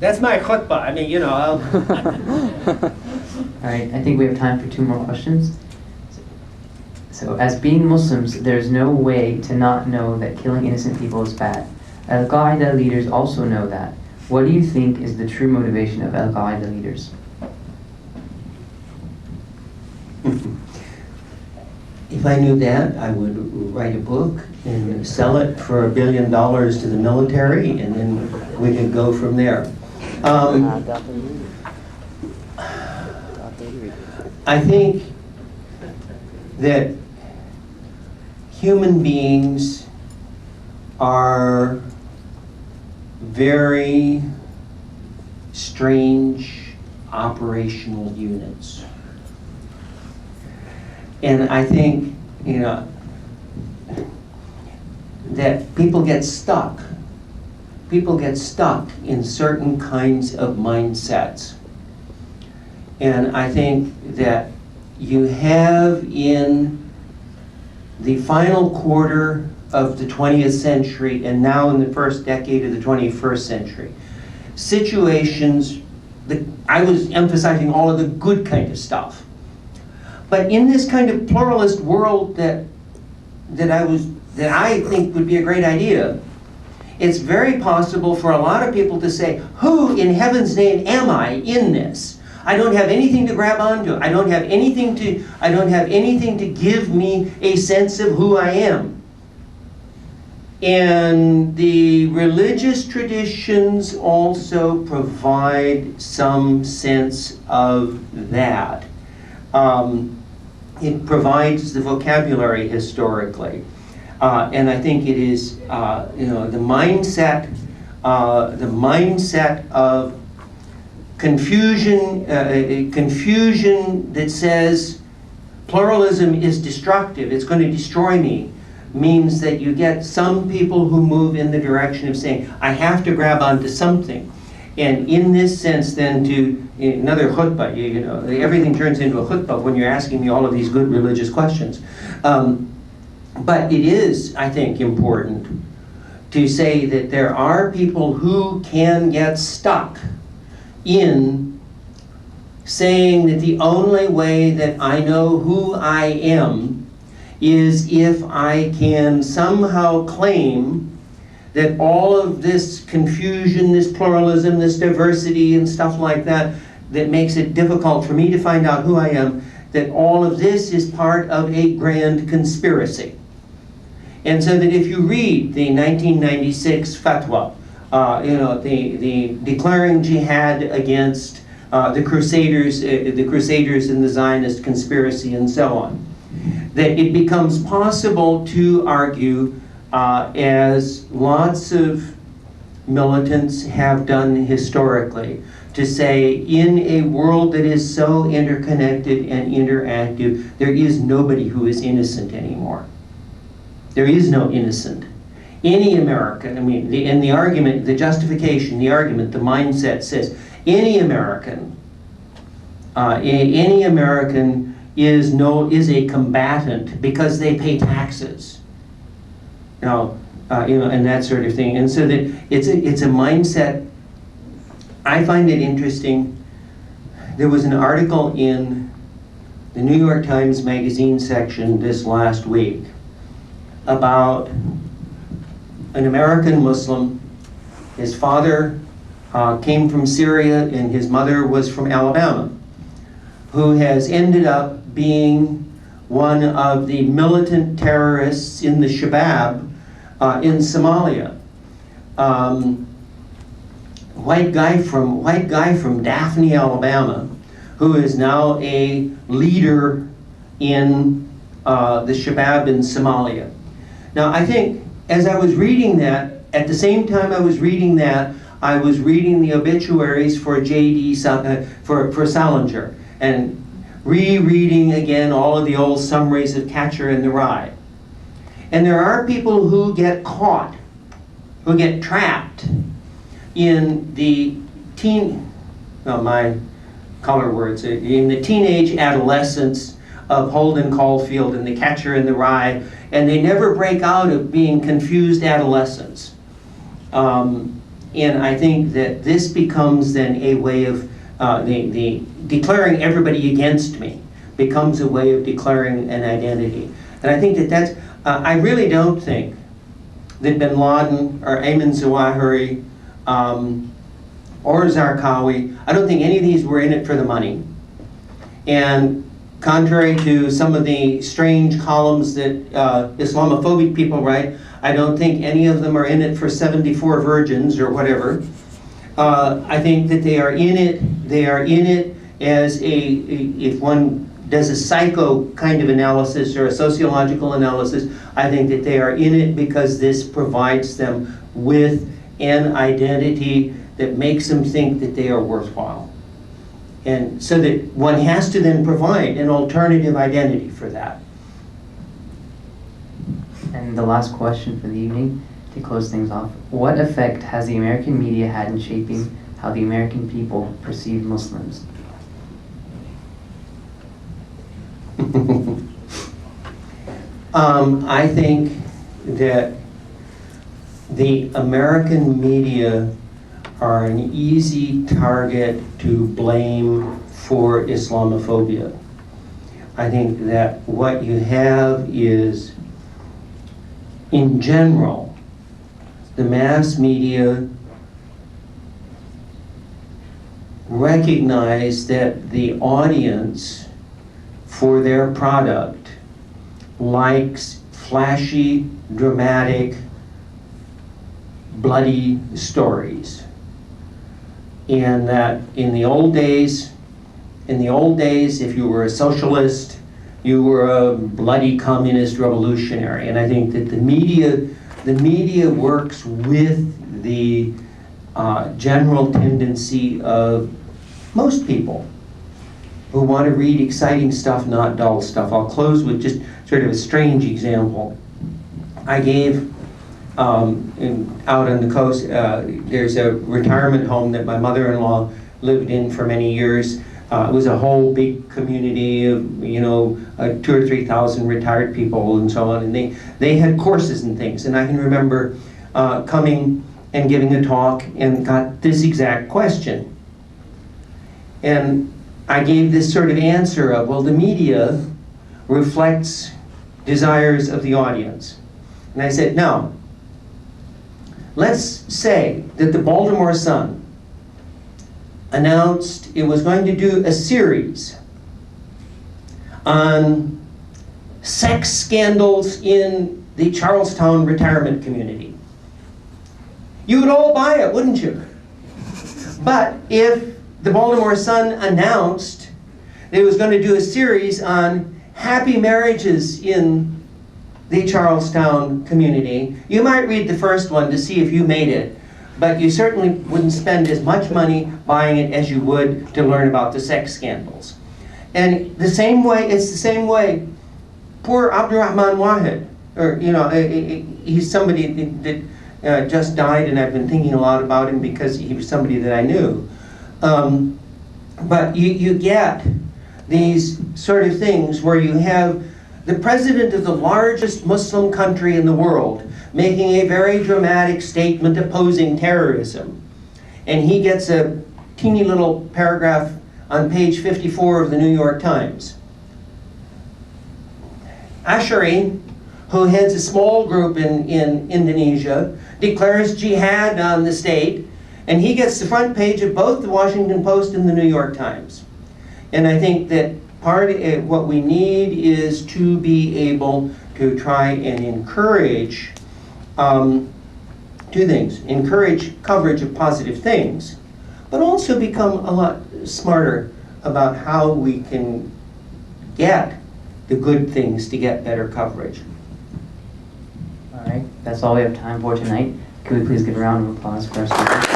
That's my khutbah. I mean, you know, All right, I think we have time for 2 more questions. So, as being Muslims, there's no way to not know that killing innocent people is bad. Al-Qaeda leaders also know that. What do you think is the true motivation of Al-Qaeda leaders? if I knew that, I would write a book and sell it for $1 billion to the military, and then we could go from there. I think that human beings are very strange operational units. And I think, you know, that people get stuck. People get stuck in certain kinds of mindsets. And I think that you have in the final quarter of the 20th century and now in the first decade of the 21st century, situations that I was emphasizing all of the good kind of stuff. But in this kind of pluralist world that I think would be a great idea, it's very possible for a lot of people to say, who in heaven's name am I in this? I don't have anything to grab onto. I don't have anything to give me a sense of who I am. And the religious traditions also provide some sense of that. It provides the vocabulary historically. And I think it is, the mindset of confusion that says pluralism is destructive, it's going to destroy me, means that you get some people who move in the direction of saying, I have to grab onto something. And in this sense, then, to another khutbah, everything turns into a khutbah when you're asking me all of these good religious questions. But it is, I think, important to say that there are people who can get stuck in saying that the only way that I know who I am is if I can somehow claim that all of this confusion, this pluralism, this diversity and stuff like that, that makes it difficult for me to find out who I am, that all of this is part of a grand conspiracy. And so that if you read the 1996 fatwa, the declaring jihad against the Crusaders and the Zionist conspiracy and so on, that it becomes possible to argue, as lots of militants have done historically, to say in a world that is so interconnected and interactive, there is nobody who is innocent anymore. There is no innocent. Any American, in the argument, the justification, the argument, the mindset says, any American is a combatant because they pay taxes. And that sort of thing. And so that it's a mindset. I find it interesting. There was an article in the New York Times Magazine section this last week about an American Muslim. His father came from Syria and his mother was from Alabama, who has ended up being one of the militant terrorists in the Shabab in Somalia. White guy from Daphne, Alabama, who is now a leader in the Shabab in Somalia. Now, I think as I was reading that, at the same time I was reading that, I was reading the obituaries for for Salinger, and rereading again all of the old summaries of Catcher in the Rye. And there are people who get caught, who get trapped in the my color words, in the teenage adolescence of Holden Caulfield and the Catcher in the Rye, and they never break out of being confused adolescents. And I think that this becomes then a way of the declaring everybody against me becomes a way of declaring an identity. And I think that that's, I really don't think that bin Laden or Ayman Zawahiri or Zarqawi, I don't think any of these were in it for the money. And contrary to some of the strange columns that Islamophobic people write, I don't think any of them are in it for 74 virgins or whatever. I think that they are in it as if one does a psycho kind of analysis or a sociological analysis, I think that they are in it because this provides them with an identity that makes them think that they are worthwhile. And so that one has to then provide an alternative identity for that. And the last question for the evening, to close things off, what effect has the American media had in shaping how the American people perceive Muslims? I think that the American media are an easy target to blame for Islamophobia. I think that what you have is, in general, the mass media recognize that the audience for their product likes flashy, dramatic, bloody stories. And that in the old days, if you were a socialist, you were a bloody communist revolutionary. And I think that the media works with the general tendency of most people who want to read exciting stuff, not dull stuff. I'll close with just sort of a strange example. I gave, out on the coast, there's a retirement home that my mother-in-law lived in for many years. It was a whole big community of, 2,000 or 3,000 retired people and so on, and they had courses and things. And I can remember coming and giving a talk and got this exact question. And I gave this sort of answer of, well, the media reflects desires of the audience. And I said, no. Let's say that the Baltimore Sun announced it was going to do a series on sex scandals in the Charlestown retirement community. You would all buy it, wouldn't you? But if the Baltimore Sun announced that it was going to do a series on happy marriages in the Charlestown community, you might read the first one to see if you made it, but you certainly wouldn't spend as much money buying it as you would to learn about the sex scandals. And the same way, it's the same way, poor Abdurrahman Wahid, or he's somebody that just died, and I've been thinking a lot about him because he was somebody that I knew. But you get these sort of things where you have the president of the largest Muslim country in the world making a very dramatic statement opposing terrorism. And he gets a teeny little paragraph on page 54 of the New York Times. Ashari, who heads a small group in Indonesia, declares jihad on the state, and he gets the front page of both the Washington Post and the New York Times. And I think that part of what we need is to be able to try and encourage two things. Encourage coverage of positive things, but also become a lot smarter about how we can get the good things to get better coverage. All right, that's all we have time for tonight. Could we please give a round of applause for our speakers?